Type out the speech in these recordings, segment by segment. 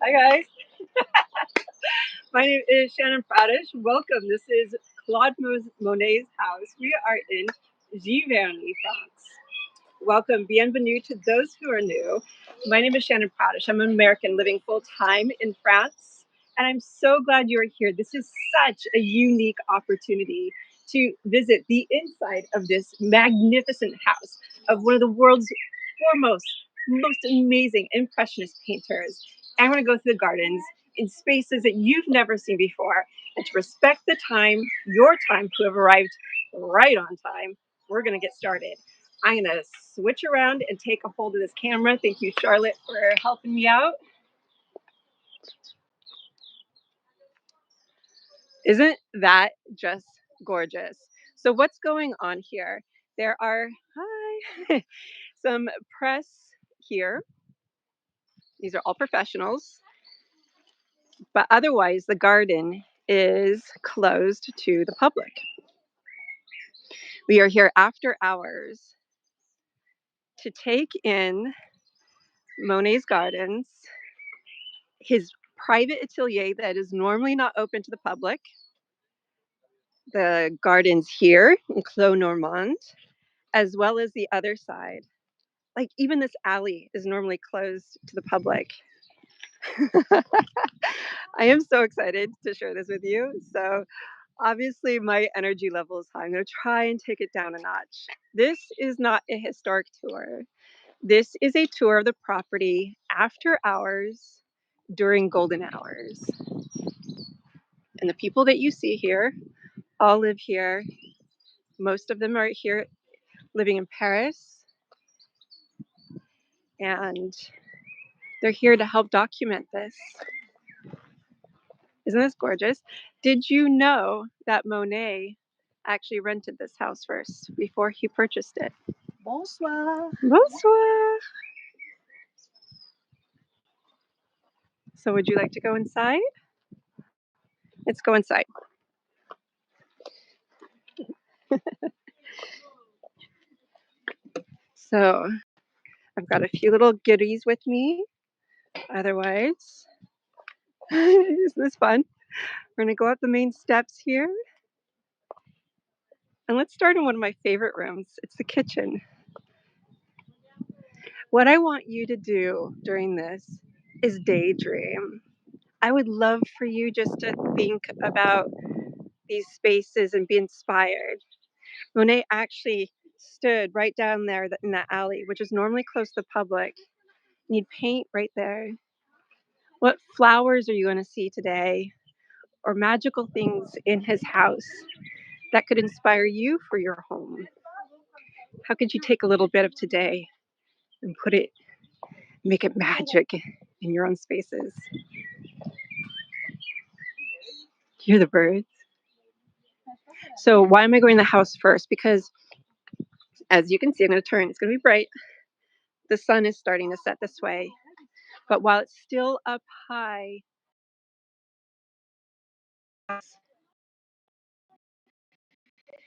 Hi guys, my name is Shannon Pradish. Welcome. This is Claude Monet's house. We are in Giverny, France. Welcome, bienvenue to those who are new. My name is Shannon Pradish. I'm an American living full-time in France, and I'm so glad you're here. This is such a unique opportunity to visit the inside of this magnificent house of one of the world's foremost, most amazing Impressionist painters. I'm going to go through the gardens in spaces that you've never seen before, and to respect the time, your time, to have arrived right on time, we're going to get started. I'm going to switch around and take a hold of this camera. Thank you, Charlotte, for helping me out. Isn't that just gorgeous? So what's going on here? There are, hi, some press here. These are all professionals. But otherwise, the garden is closed to the public. We are here after hours to take in Monet's gardens, his private atelier that is normally not open to the public, the gardens here in 𝗙𝗅𝗰𝗲𝗀, as well as the other side. Like even this alley is normally closed to the public. I am so excited to share this with you. So obviously my energy level is high. I'm going to try and take it down a notch. This is not a historic tour. This is a tour of the property after hours during golden hours. And the people that you see here all live here. Most of them are here living in Paris. And they're here to help document this. Isn't this gorgeous? Did you know that Monet actually rented this house first before he purchased it? Bonsoir. Bonsoir. So would you like to go inside? Let's go inside. So I've got a few little goodies with me. Otherwise, isn't this fun? We're gonna go up the main steps here. And let's start in one of my favorite rooms. It's the kitchen. What I want you to do during this is daydream. I would love for you just to think about these spaces and be inspired. Monet actually stood right down there in that alley, which is normally closed to the public. And you'd paint right there. What flowers are you going to see today? Or magical things in his house that could inspire you for your home? How could you take a little bit of today and make it magic in your own spaces? Hear the birds? So why am I going to the house first? Because as you can see, I'm going to turn. It's going to be bright. The sun is starting to set this way. But while it's still up high,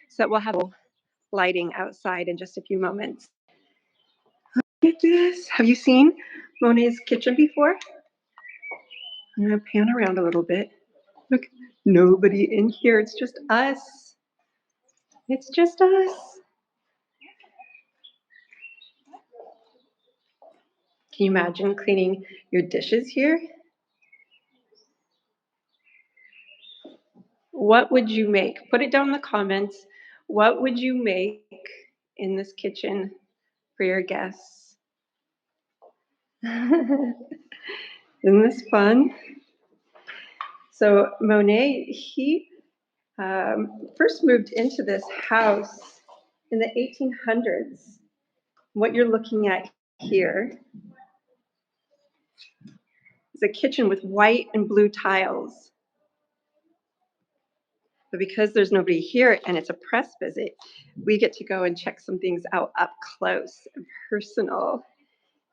so we'll have lighting outside in just a few moments. Look at this. Have you seen Monet's kitchen before? I'm going to pan around a little bit. Look, nobody in here. It's just us. It's just us. Can you imagine cleaning your dishes here? What would you make? Put it down in the comments. What would you make in this kitchen for your guests? Isn't this fun? So Monet, he first moved into this house in the 1800s. What you're looking at here is a kitchen with white and blue tiles. But because there's nobody here and it's a press visit, we get to go and check some things out up close and personal.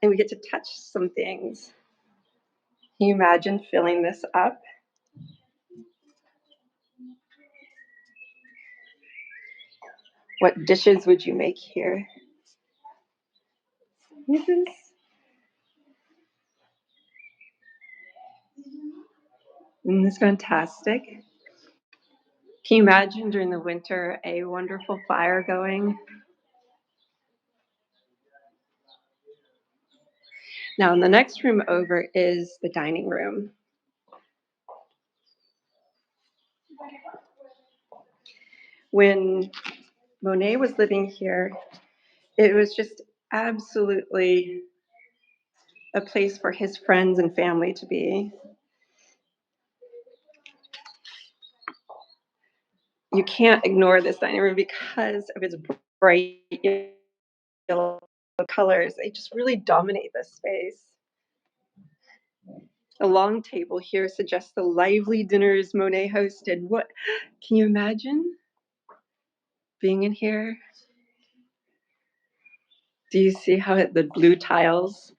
And we get to touch some things. Can you imagine filling this up? What dishes would you make here? Isn't this fantastic? Can you imagine during the winter a wonderful fire going? Now, in the next room over is the dining room. When Monet was living here, it was just absolutely a place for his friends and family to be. You can't ignore this dining room because of its bright yellow colors. They just really dominate this space. The long table here suggests the lively dinners Monet hosted. What can you imagine being in here? Do you see how the blue tiles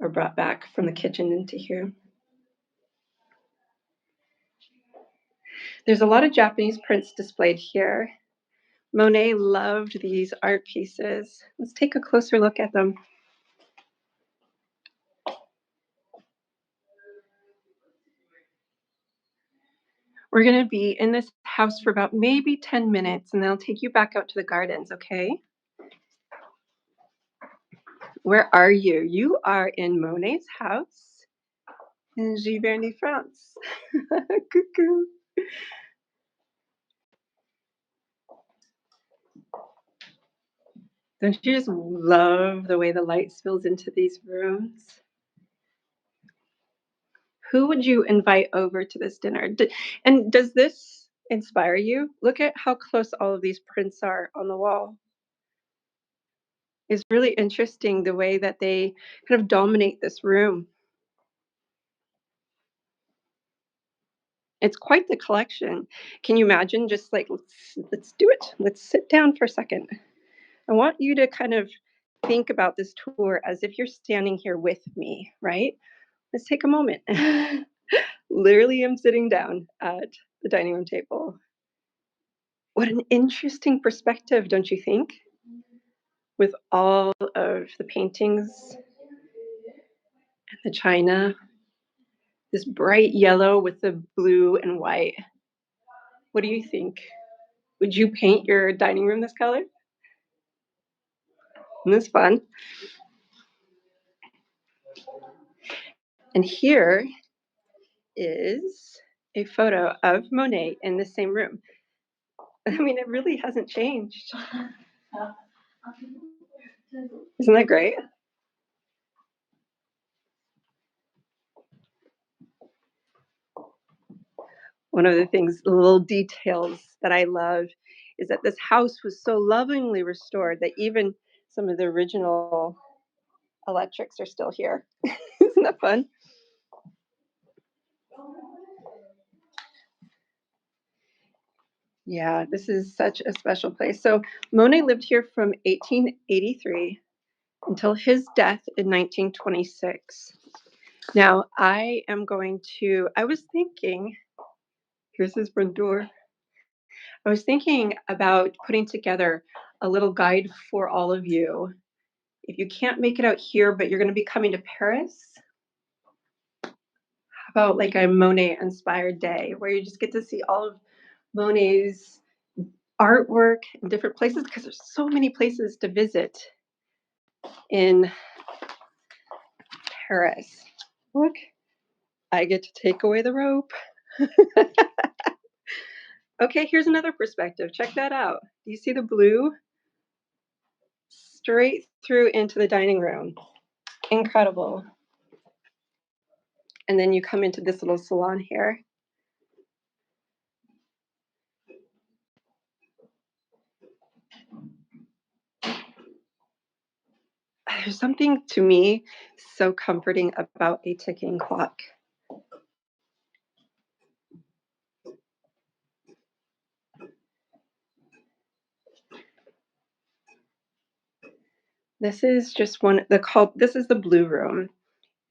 are brought back from the kitchen into here? There's a lot of Japanese prints displayed here. Monet loved these art pieces. Let's take a closer look at them. We're going to be in this house for about maybe 10 minutes, and then I'll take you back out to the gardens, okay? Where are you? You are in Monet's house in Giverny, France. Coucou. Don't you just love the way the light spills into these rooms? Who would you invite over to this dinner? And does this inspire you? Look at how close all of these prints are on the wall. It's really interesting the way that they kind of dominate this room. It's quite the collection. Can you imagine just like, let's do it. Let's sit down for a second. I want you to kind of think about this tour as if you're standing here with me, right? Let's take a moment. Literally, I'm sitting down at the dining room table. What an interesting perspective, don't you think? With all of the paintings and the china, this bright yellow with the blue and white. What do you think? Would you paint your dining room this color? Isn't this fun? And here is a photo of Monet in the same room. I mean, it really hasn't changed. Isn't that great? One of the things, the little details that I love is that this house was so lovingly restored that even some of the original electrics are still here. Isn't that fun? Yeah, this is such a special place. So Monet lived here from 1883 until his death in 1926. Now I was thinking, here's his front door. I was thinking about putting together a little guide for all of you. If you can't make it out here, but you're going to be coming to Paris, how about like a Monet inspired day where you just get to see all of Monet's artwork in different places, because there's so many places to visit in Paris. Look, I get to take away the rope. Okay, here's another perspective. Check that out. Do you see the blue? Straight through into the dining room. Incredible. And then you come into this little salon here. There's something to me so comforting about a ticking clock. This is just this is the blue room.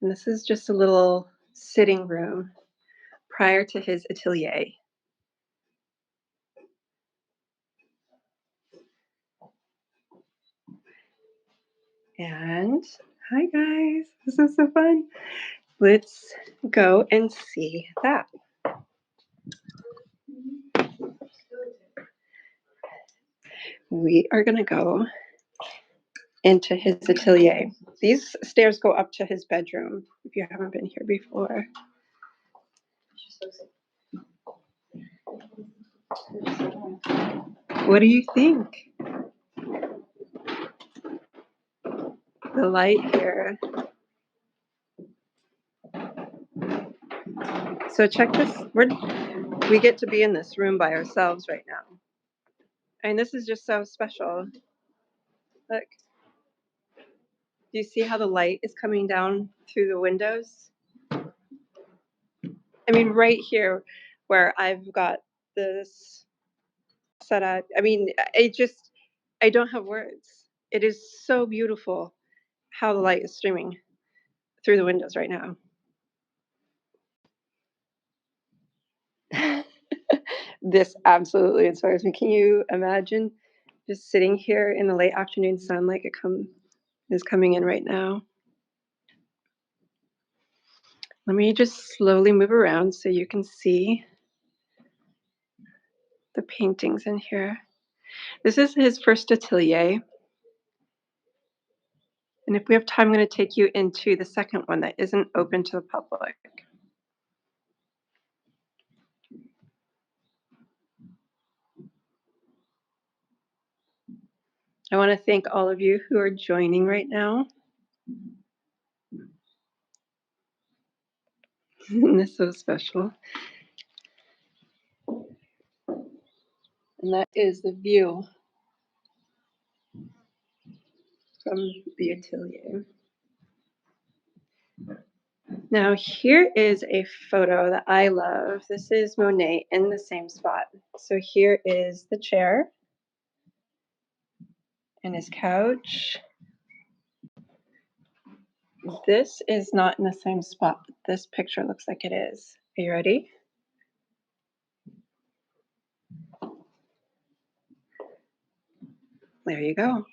And this is just a little sitting room prior to his atelier. And hi guys, this is so fun. Let's go and see that. We are going to go into his atelier. These stairs go up to his bedroom, if you haven't been here before. What do you think? The light here. So check this. We get to be in this room by ourselves right now. And this is just so special. Look. Do you see how the light is coming down through the windows? I mean, right here where I've got this set up. I mean, I don't have words. It is so beautiful how the light is streaming through the windows right now. This absolutely inspires me. Can you imagine just sitting here in the late afternoon sun like it is coming in right now? Let me just slowly move around so you can see the paintings in here. This is his first atelier. And if we have time, I'm going to take you into the second one that isn't open to the public. I want to thank all of you who are joining right now. Isn't this so special? And that is the view from the atelier. Now here is a photo that I love. This is Monet in the same spot. So here is the chair and his couch. This is not in the same spot, but this picture looks like it is. Are you ready? There you go.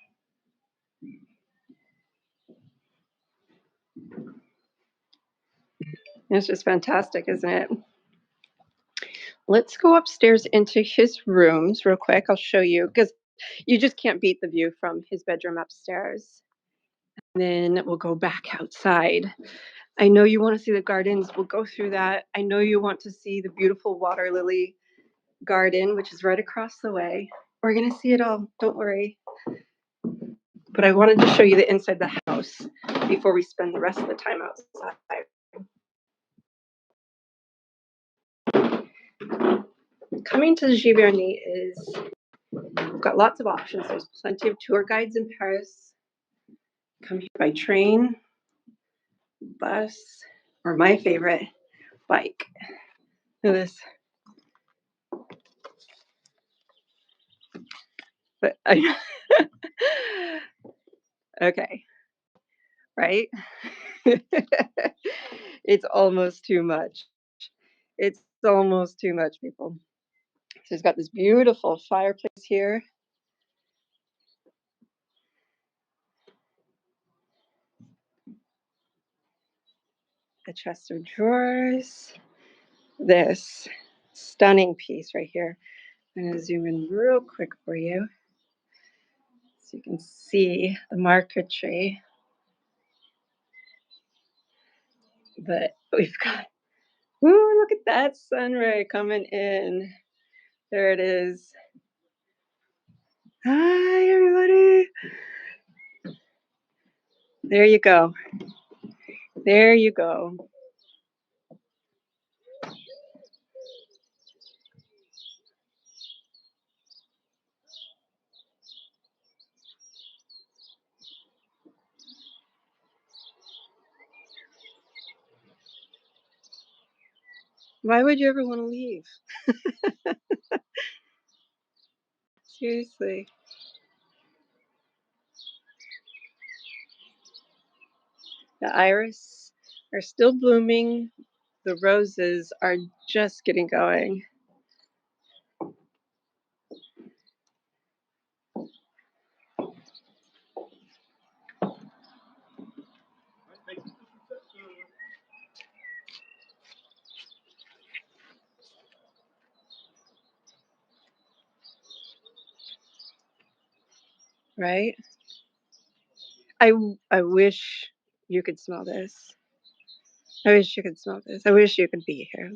It's just fantastic, isn't it? Let's go upstairs into his rooms real quick. I'll show you, because you just can't beat the view from his bedroom upstairs. And then we'll go back outside. I know you want to see the gardens. We'll go through that. I know you want to see the beautiful water lily garden, which is right across the way. We're going to see it all. Don't worry. But I wanted to show you the inside of the house before we spend the rest of the time outside. Coming to Giverny is, we've got lots of options. There's plenty of tour guides in Paris. Come here by train, bus, or my favorite, bike. Look at this. But okay, right? It's almost too much. It's almost too much, people. So he's got this beautiful fireplace here. A chest of drawers. This stunning piece right here. I'm going to zoom in real quick for you so you can see the marquetry. But we've got, ooh, look at that sun ray coming in. There it is. Hi, everybody. There you go. There you go. Why would you ever want to leave? Seriously. The iris are still blooming. The roses are just getting going. right? I wish you could smell this. I wish you could smell this. I wish you could be here.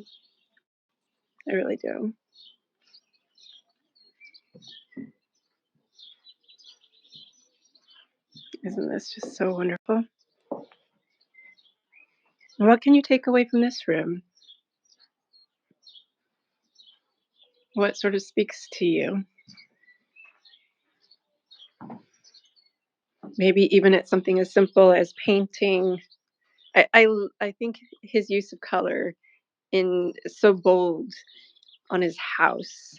I really do. Isn't this just so wonderful? What can you take away from this room? What sort of speaks to you? Maybe even it's something as simple as painting. I think his use of color in so bold on his house,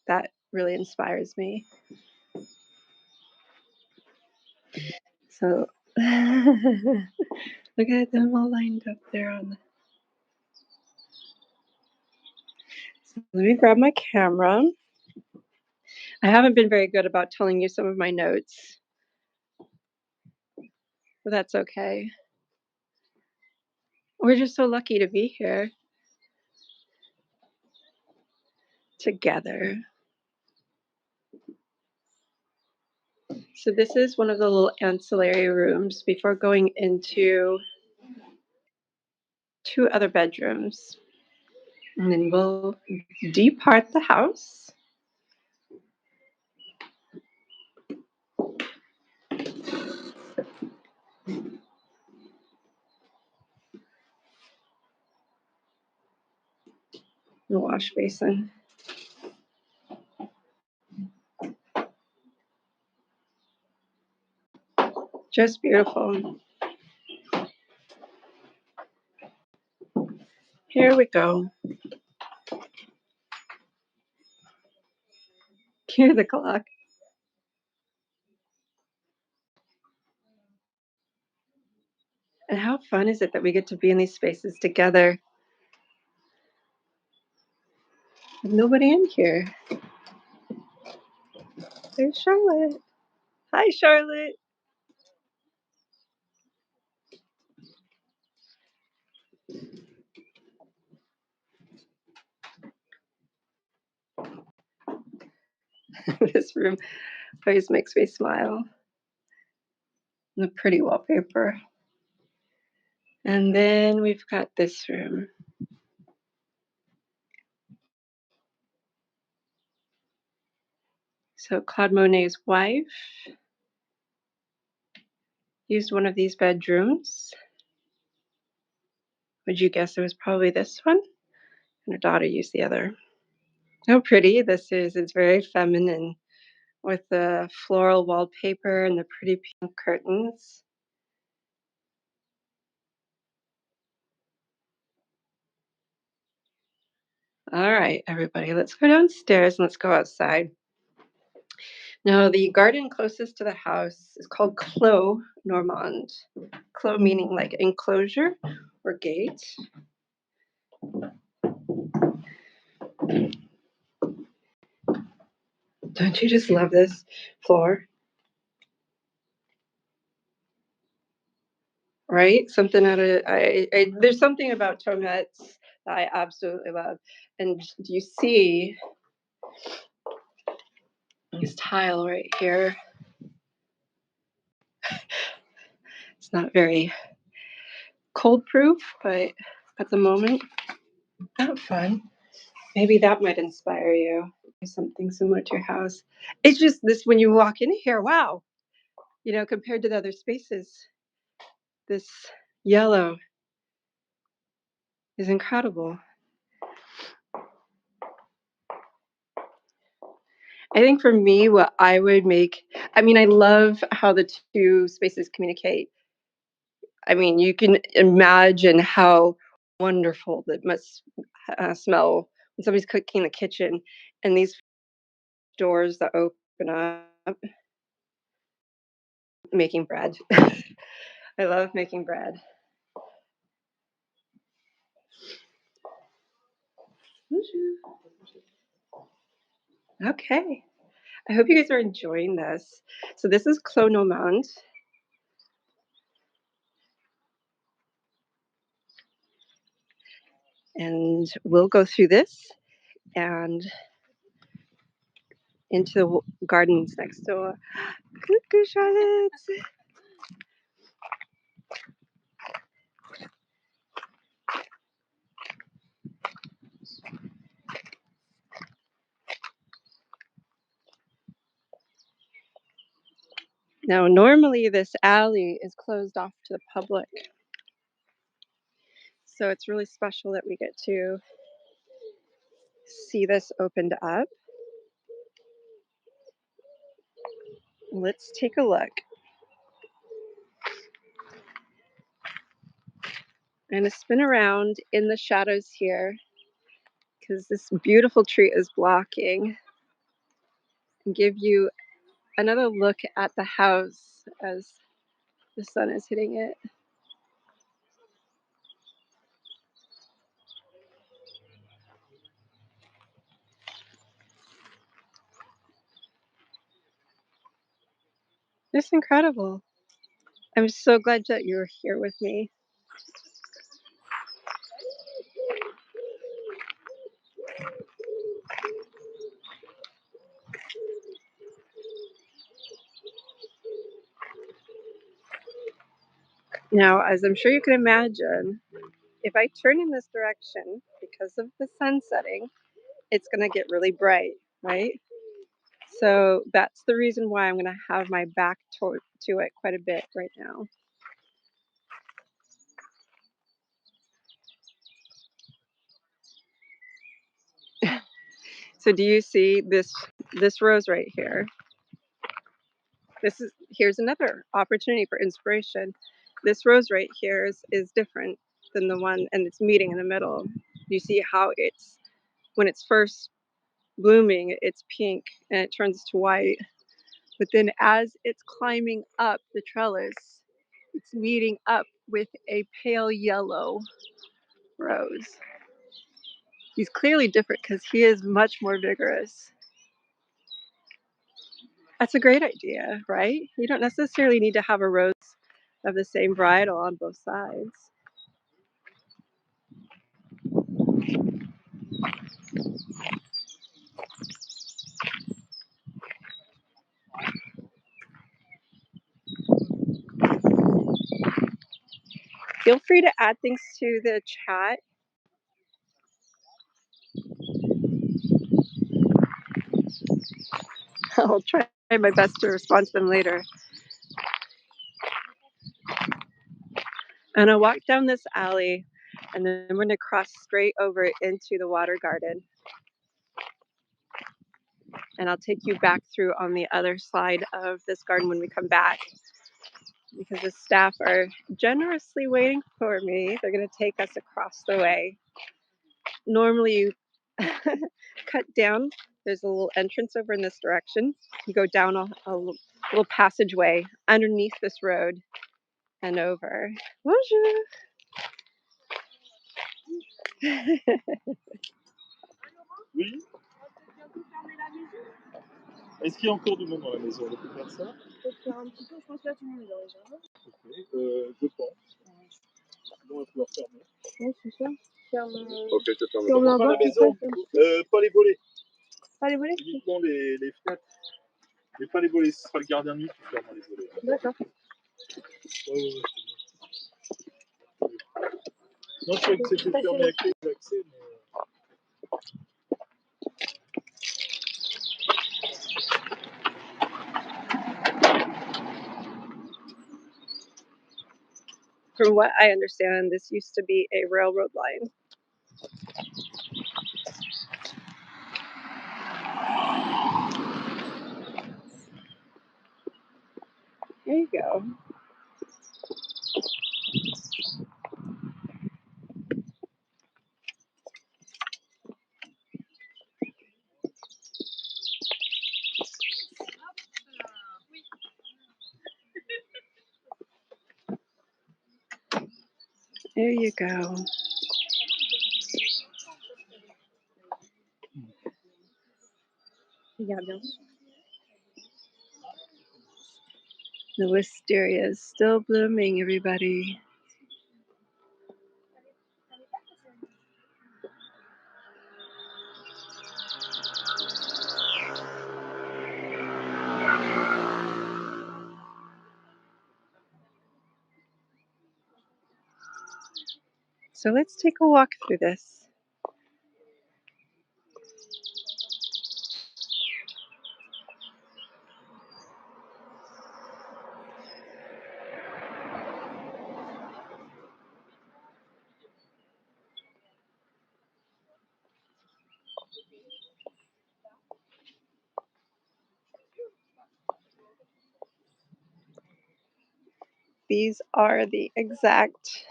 that really inspires me. So look at them all lined up there on the... So let me grab my camera. I haven't been very good about telling you some of my notes, but that's okay. We're just so lucky to be here together. So this is one of the little ancillary rooms before going into 2 other bedrooms. And then we'll depart the house. The wash basin. Just beautiful. Here we go. Cue the clock. And how fun is it that we get to be in these spaces together? With nobody in here. There's Charlotte. Hi, Charlotte. This room always makes me smile. The pretty wallpaper. And then we've got this room. So Claude Monet's wife used one of these bedrooms. Would you guess it was probably this one? And her daughter used the other. How pretty this is. It's very feminine with the floral wallpaper and the pretty pink curtains. All right, everybody, let's go downstairs and let's go outside. Now, the garden closest to the house is called Clos Normand. Clos meaning like enclosure or gate. Don't you just love this floor? Right? Something out of there's something about 𝗙𝘅𝗰𝗹𝘂𝘀𝗋s that I absolutely love. And you see this tile right here. It's not very cold proof, but at the moment, not fun. Maybe that might inspire you. Something similar to your house. It's just this, when you walk in here, wow, you know, compared to the other spaces, this yellow is incredible. I think for me, what I would make, I mean, I love how the 2 spaces communicate. I mean, you can imagine how wonderful that must smell when somebody's cooking in the kitchen and these doors that open up, making bread. I love making bread. Okay. I hope you guys are enjoying this. So this is Clos Normand. And we'll go through this and into the gardens next door. Coucou, Charlotte. Now, normally this alley is closed off to the public, so it's really special that we get to see this opened up. Let's take a look. I'm going to spin around in the shadows here because this beautiful tree is blocking, and give you another look at the house as the sun is hitting it. It's incredible. I'm so glad that you're here with me. Now, as I'm sure you can imagine, if I turn in this direction, because of the sun setting, it's going to get really bright, right? So that's the reason why I'm going to have my back to it quite a bit right now. So do you see this rose right here? Here's another opportunity for inspiration. This rose right here is different than the one, and it's meeting in the middle. You see how when it's first blooming, it's pink and it turns to white. But then as it's climbing up the trellis, it's meeting up with a pale yellow rose. He's clearly different because he is much more vigorous. That's a great idea, right? You don't necessarily need to have a rose of the same varietal on both sides. Feel free to add things to the chat. I'll try my best to respond to them later. And I'll walk down this alley, and then I'm going to cross straight over into the water garden. And I'll take you back through on the other side of this garden when we come back, because the staff are generously waiting for me. They're going to take us across the way. Normally you cut down, there's a little entrance over in this direction. You go down a little passageway underneath this road and over. Bonjour. Oui. Est-ce qu'il y a encore du monde dans la maison? On peut faire ça? On peut faire un petit peu, je pense que là tout le monde est dans les jardins. Ok, je pense. Sinon, on va pouvoir fermer. Oui, c'est ça. Ferme. Ok, je ferme. Ferme la maison. Pas les volets. Pas les volets? Uniquement les fenêtres. Mais pas les volets, ce sera le gardien de nuit qui fermera les volets. D'accord. Ouais. Non, je croyais que c'était fermé à clé d'accès, mais... From what I understand, this used to be a railroad line. There you go. There you go. The wisteria is still blooming, everybody. So let's take a walk through this. These are the exact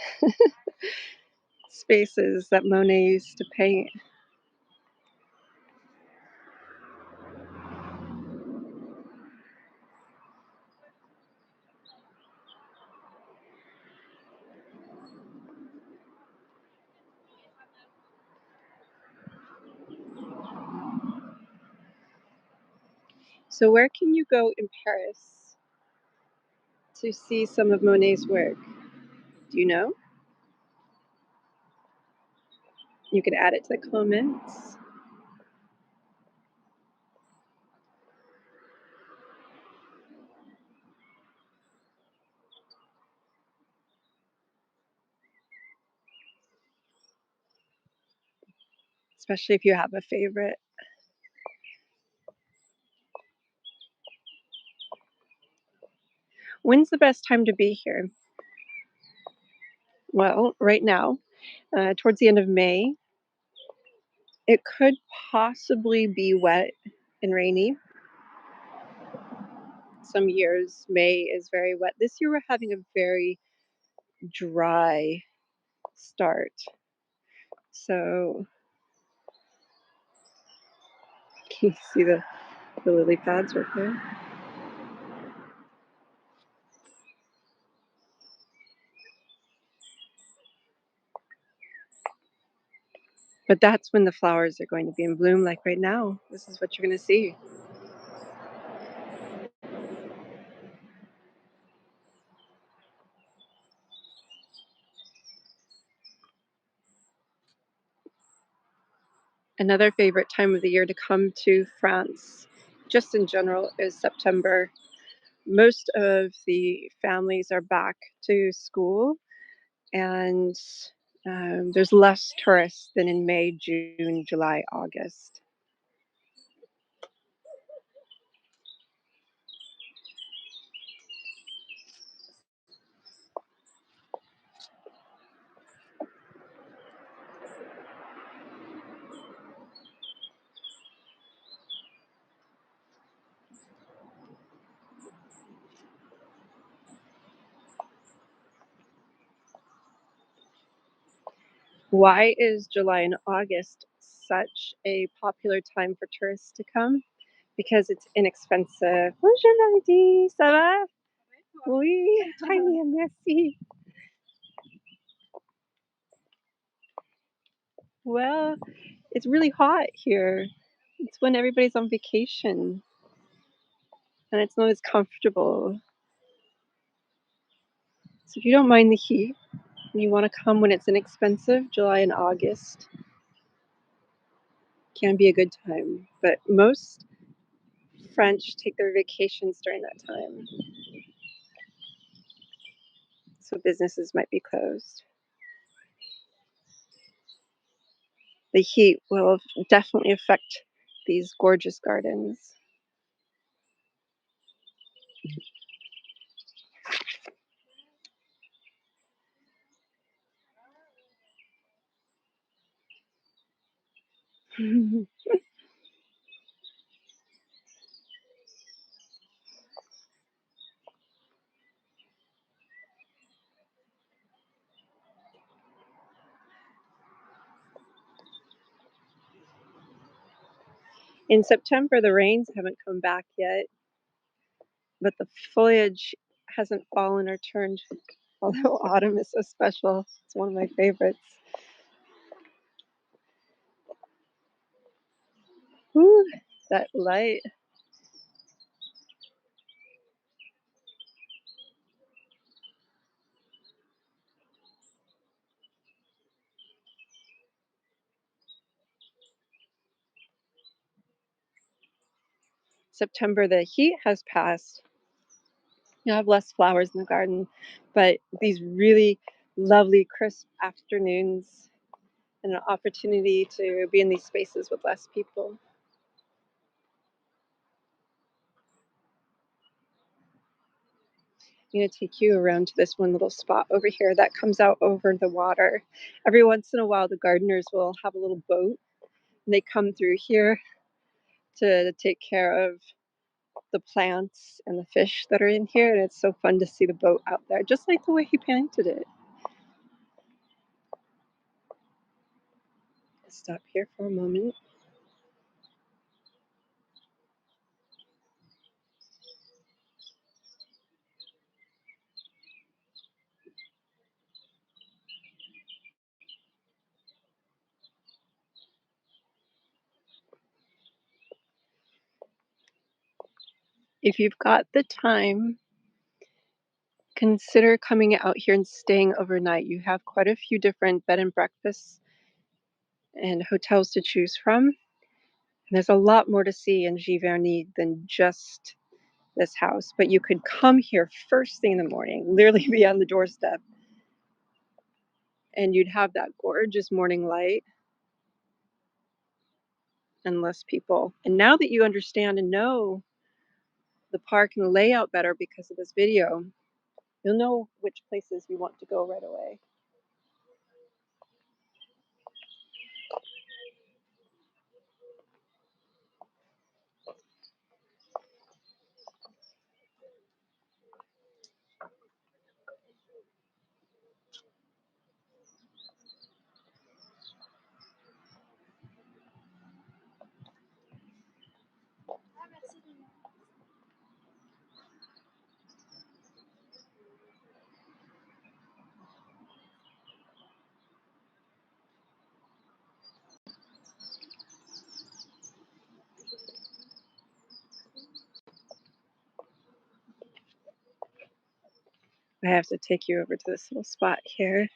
spaces that Monet used to paint. So where can you go in Paris to see some of Monet's work? Do you know? You can add it to the comments. Especially if you have a favorite. When's the best time to be here? Well, right now, towards the end of May, it could possibly be wet and rainy. Some years May is very wet. This year we're having a very dry start. So can you see the lily pads right there? But that's when the flowers are going to be in bloom, like right now. This is what you're going to see. Another favorite time of the year to come to France, just in general, is September. Most of the families are back to school, and there's less tourists than in May, June, July, August. Why is July and August such a popular time for tourists to come? Because it's inexpensive. Bonjour, Melody, ça va? Oui, très bien, merci. Well, it's really hot here. It's when everybody's on vacation, and it's not as comfortable. So if you don't mind the heat, and you want to come when it's inexpensive, July and August can be a good time. But most French take their vacations during that time, so businesses might be closed. The heat will definitely affect these gorgeous gardens. In September, the rains haven't come back yet, but the foliage hasn't fallen or turned, although autumn is so special. It's one of my favorites. Woo, that light. September, the heat has passed. You have less flowers in the garden, but these really lovely crisp afternoons and an opportunity to be in these spaces with less people. I'm going to take you around to this one little spot over here that comes out over the water. Every once in a while, the gardeners will have a little boat, and they come through here to take care of the plants and the fish that are in here, and it's so fun to see the boat out there, just like the way he painted it. Stop here for a moment. If you've got the time, consider coming out here and staying overnight. You have quite a few different bed and breakfasts and hotels to choose from. And there's a lot more to see in Giverny than just this house, but you could come here first thing in the morning, literally be on the doorstep, and you'd have that gorgeous morning light and less people. And now that you understand and know the park and the layout better because of this video, you'll know which places you want to go right away. I have to take you over to this little spot here.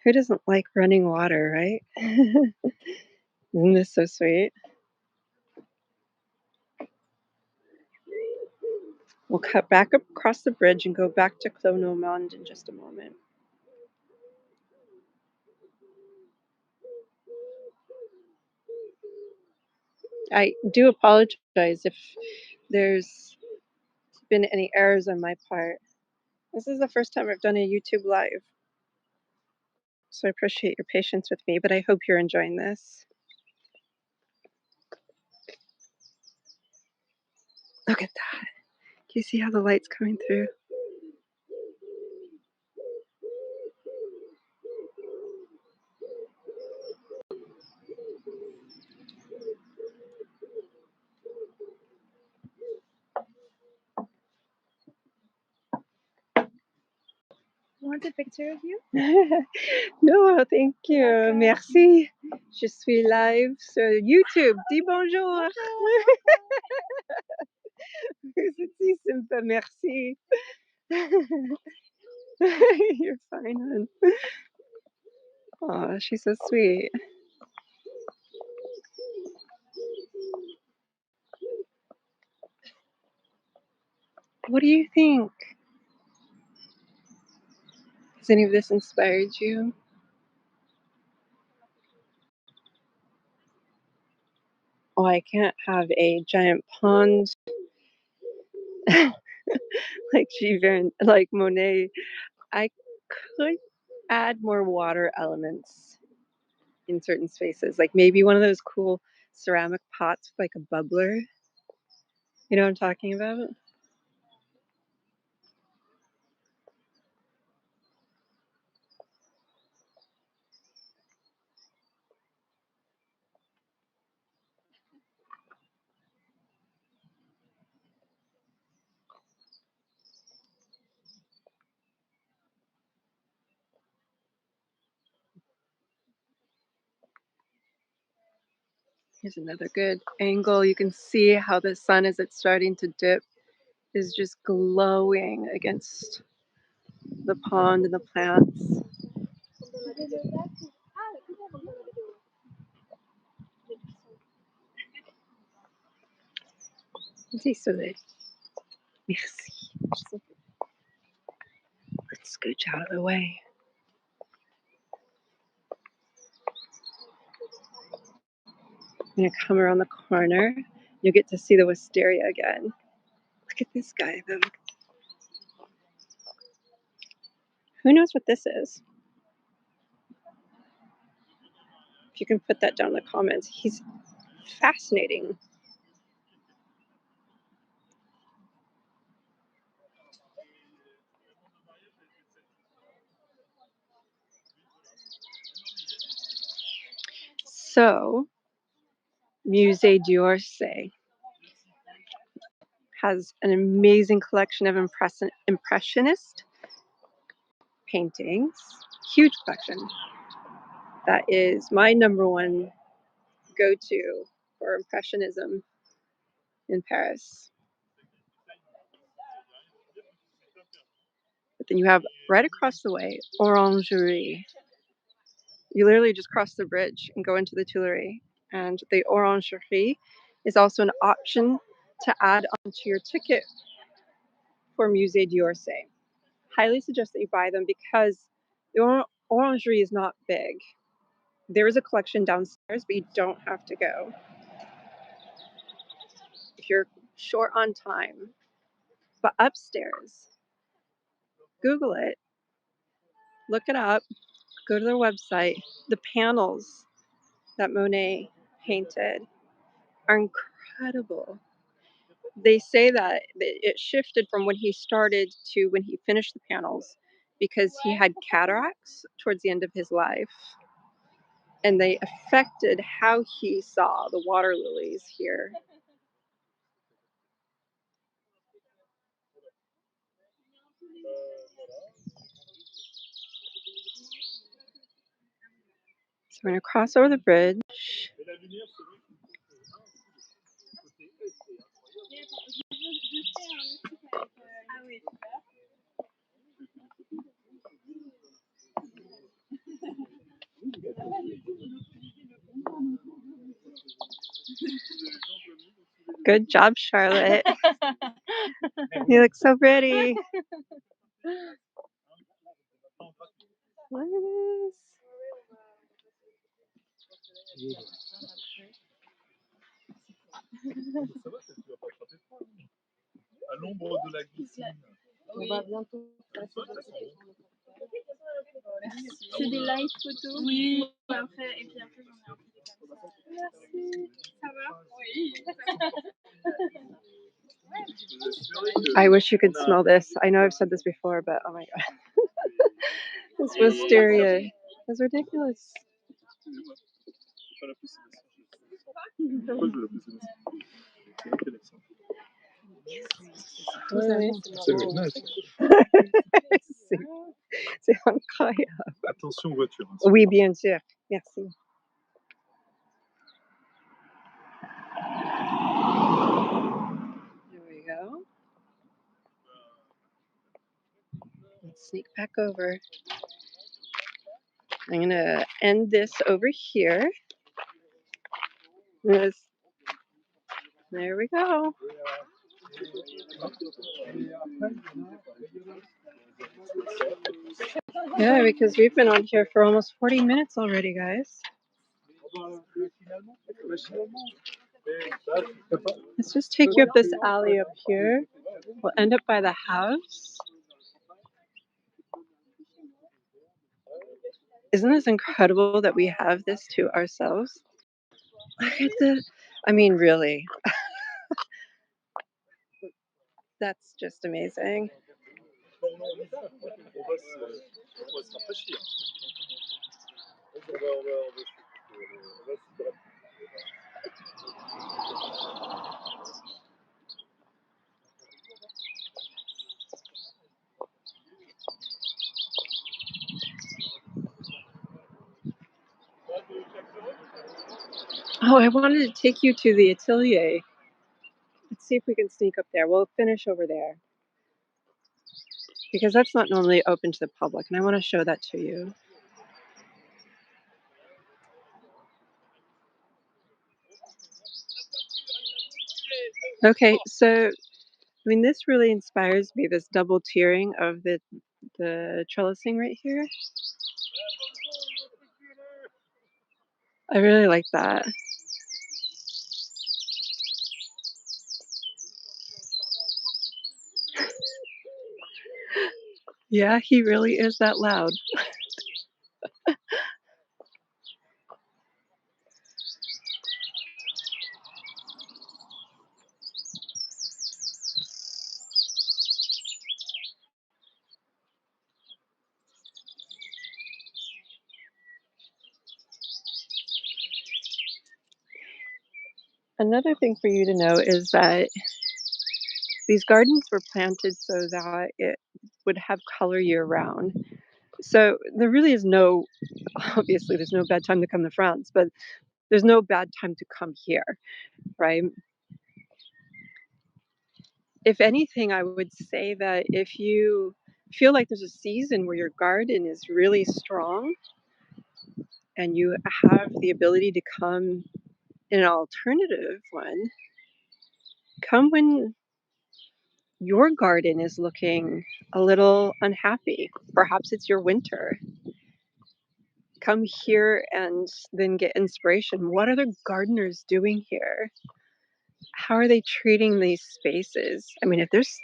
Who doesn't like running water, right? Isn't this so sweet? We'll cut back across the bridge and go back to 𝗙𝗰𝗋𝗀𝗃 in just a moment. I do apologize if there's been any errors on my part. This is the first time I've done a YouTube live, so I appreciate your patience with me, but I hope you're enjoying this. Look at that. Can you see how the light's coming through? Want a picture of you? No, thank you. Okay. Merci. Je suis live sur YouTube. Dis bonjour. C'est si simple. Merci. You're fine, hon. Oh, she's so sweet. What do you think? Has any of this inspired you? Oh, I can't have a giant pond like Giverny, like Monet. I could add more water elements in certain spaces, like maybe one of those cool ceramic pots with like a bubbler. You know what I'm talking about? Here's another good angle. You can see how the sun, as it's starting to dip, is just glowing against the pond and the plants. 𝗙𝗅𝗰𝗲𝗄𝗃. Merci. scooch out of the way. I'm going to come around the corner. You'll get to see the wisteria again. Look at this guy, though. Who knows what this is? If you can put that down in the comments. He's fascinating. So, 𝗙𝗂𝗘𝗘𝗃 has an amazing collection of impressionist paintings. Huge collection. That is my number one go-to for impressionism in Paris. But then you have right across the way, Orangerie. You literally just cross the bridge and go into the Tuileries. And the Orangerie is also an option to add onto your ticket for Musée d'Orsay. Highly suggest that you buy them because the Orangerie is not big. There is a collection downstairs, but you don't have to go. If you're short on time. But upstairs, Google it, look it up, go to their website. The panels that Monet painted are incredible. They say that it shifted from when he started to when he finished the panels because he had cataracts towards the end of his life. And they affected how he saw the water lilies here. So we're going to cross over the bridge. Good job, Charlotte. You look so pretty. Look at this. À l'ombre de la glycine. On va bientôt. C'est des live photos. Oui. Après, et puis après, j'en ai un peu des comme ça. Merci. Ça va? Oui. I wish you could smell this. I know I've said this before, but oh my god. This wisteria is ridiculous. C'est incroyable. Attention voiture. Oui, bien sûr. Merci. There we go. Let's sneak back over. I'm going to end this over here. There we go. Yeah, because we've been on here for almost 40 minutes already, guys. Let's just take you up this alley up here. We'll end up by the house. Isn't this incredible that we have this to ourselves? Look at the, I mean, really. That's just amazing. Oh, I wanted to take you to the atelier. Let's see if we can sneak up there. We'll finish over there. Because that's not normally open to the public, and I want to show that to you. Okay, so, I mean, this really inspires me, this double tiering of the the trellising right here. I really like that. Yeah, he really is that loud. Another thing for you to know is that these gardens were planted so that it would have color year round. So there really is no, obviously there's no bad time to come to France, but there's no bad time to come here, right? If anything, I would say that if you feel like there's a season where your garden is really strong and you have the ability to come in an alternative one, come when your garden is looking a little unhappy. Perhaps it's your winter. Come here and then get inspiration. What are the gardeners doing here? How are they treating these spaces? I mean, if there's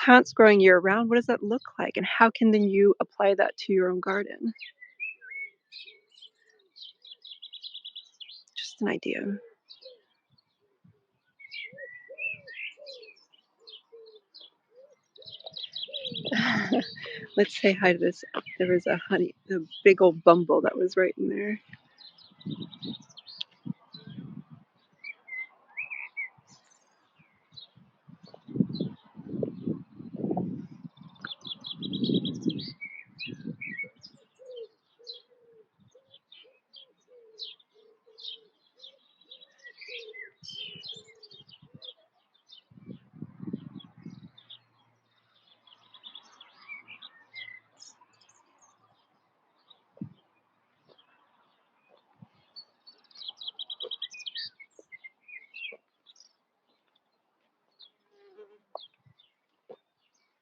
plants growing year round, what does that look like? And how can then you apply that to your own garden? Just an idea. Let's say hi to this. There was a big old bumble that was right in there.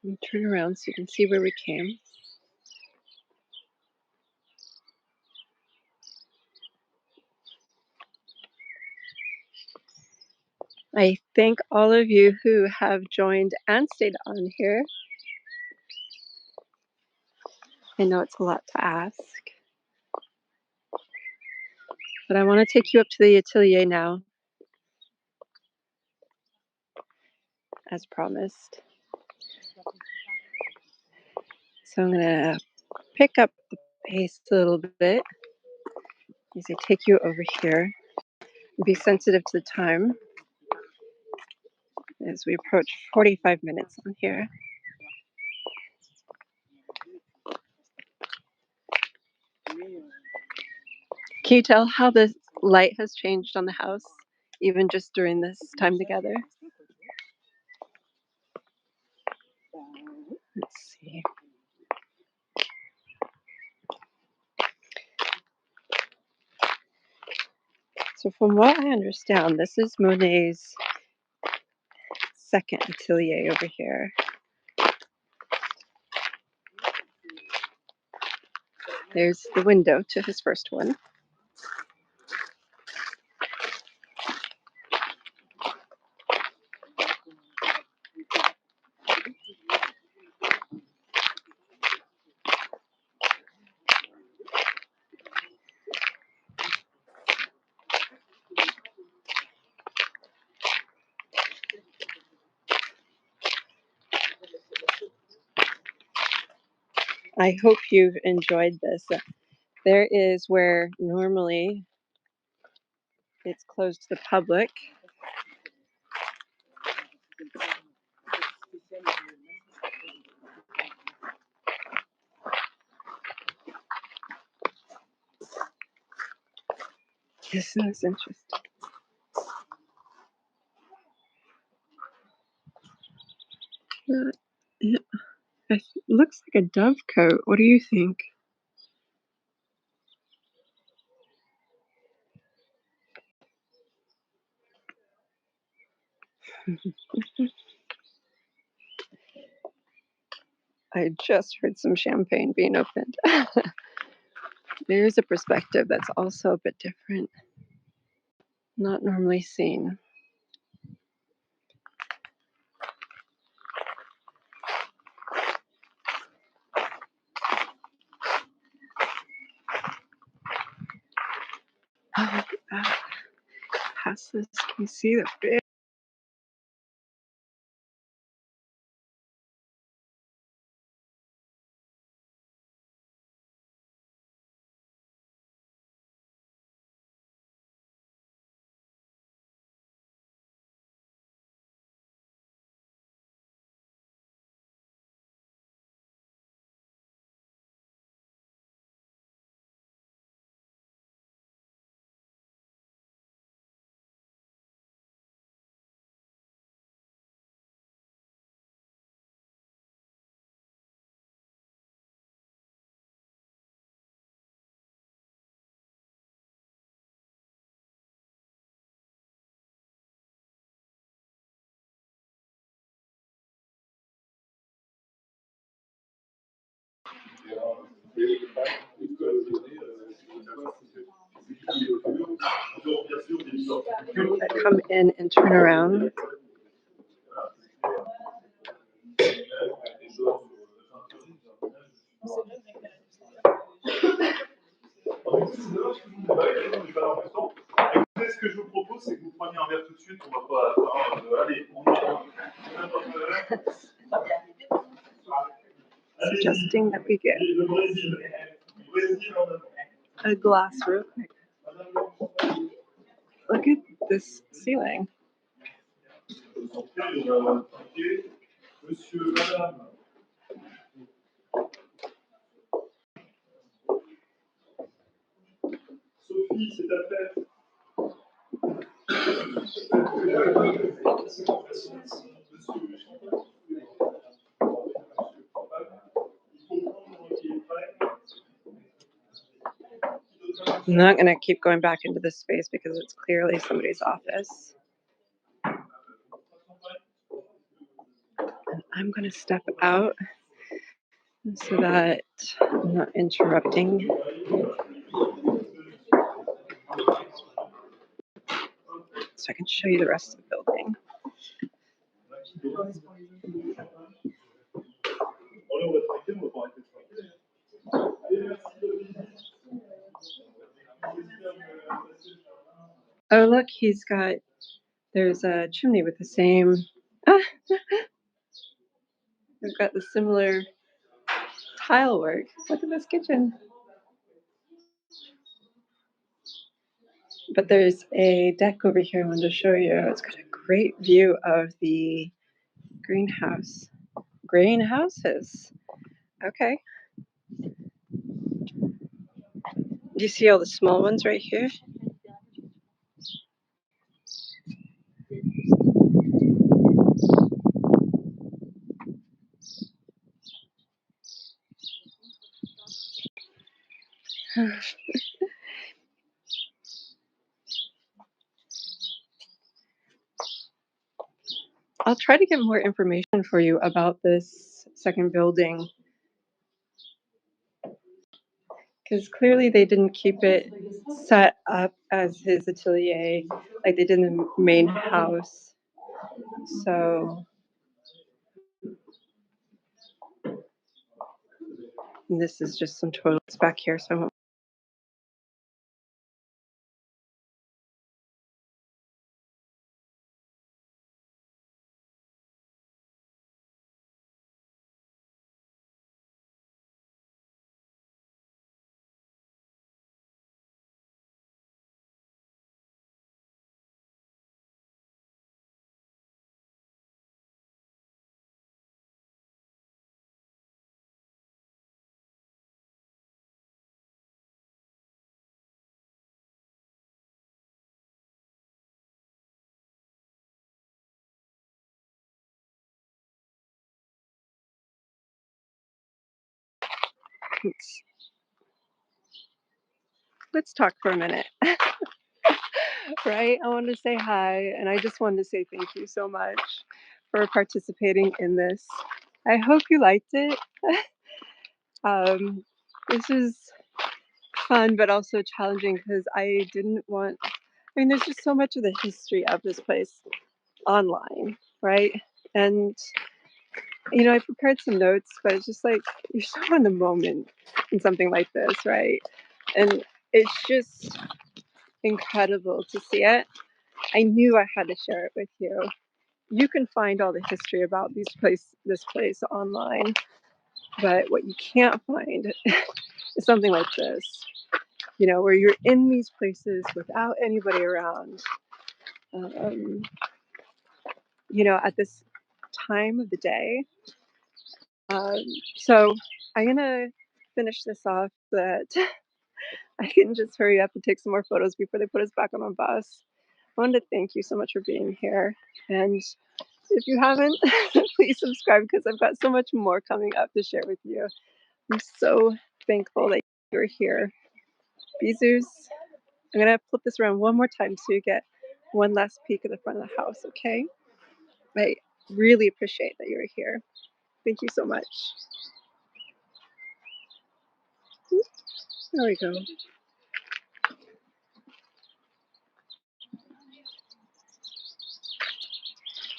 Let me turn around so you can see where we came. I thank all of you who have joined and stayed on here. I know it's a lot to ask, but I want to take you up to the atelier now, as promised. So I'm going to pick up the pace a little bit as I take you over here. Be sensitive to the time as we approach 45 minutes on here. Can you tell how the light has changed on the house, even just during this time together? Let's see. So from what I understand, this is Monet's second atelier over here. There's the window to his first one. I hope you've enjoyed this. There is where normally it's closed to the public. Isn't this interesting? It looks like a dove coat. What do you think? I just heard some champagne being opened. There's a perspective that's also a bit different, not normally seen. Oh, look at that. Past this, can you see the big? I come in and turn around. Ce que je vous propose, c'est que vous preniez un verre tout de suite. On va pas. Allez, on va. Suggesting that we get a glass real quick. Look at this ceiling. Monsieur, madame. Sophie, c'est ta fête. I'm not going to keep going back into this space because it's clearly somebody's office. And I'm going to step out so that I'm not interrupting. So I can show you the rest of the building. Oh, look, there's a chimney with the same, they've got the similar tile work. Look at this kitchen. But there's a deck over here I wanted to show you. It's got a great view of the greenhouse. Greenhouses. Okay. Do you see all the small ones right here? I'll try to get more information for you about this second building, because clearly they didn't keep it set up as his atelier like they did in the main house. So this is just some toilets back here. So let's talk for a minute. Right? I wanted to say hi, and I just wanted to say thank you so much for participating in this. I hope you liked it. This is fun, but also challenging because I didn't want, I mean, there's just so much of the history of this place online, right? And, you know, I prepared some notes, but it's just like, you're so in the moment in something like this, right? And it's just incredible to see it. I knew I had to share it with you. You can find all the history about this place online, but what you can't find is something like this, you know, where you're in these places without anybody around, you know, at this time of the day. So I'm gonna finish this off so that I can just hurry up and take some more photos before they put us back on a bus. I wanted to thank you so much for being here. And if you haven't, please subscribe because I've got so much more coming up to share with you. I'm so thankful that you're here. Bisous. I'm going to flip this around one more time so you get one last peek at the front of the house, okay? I really appreciate that you're here. Thank you so much. There we go.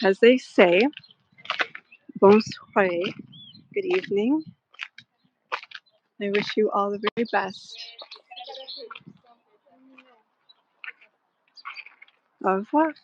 As they say, 𝗙𝗏, good evening. I wish you all the very best. Au revoir.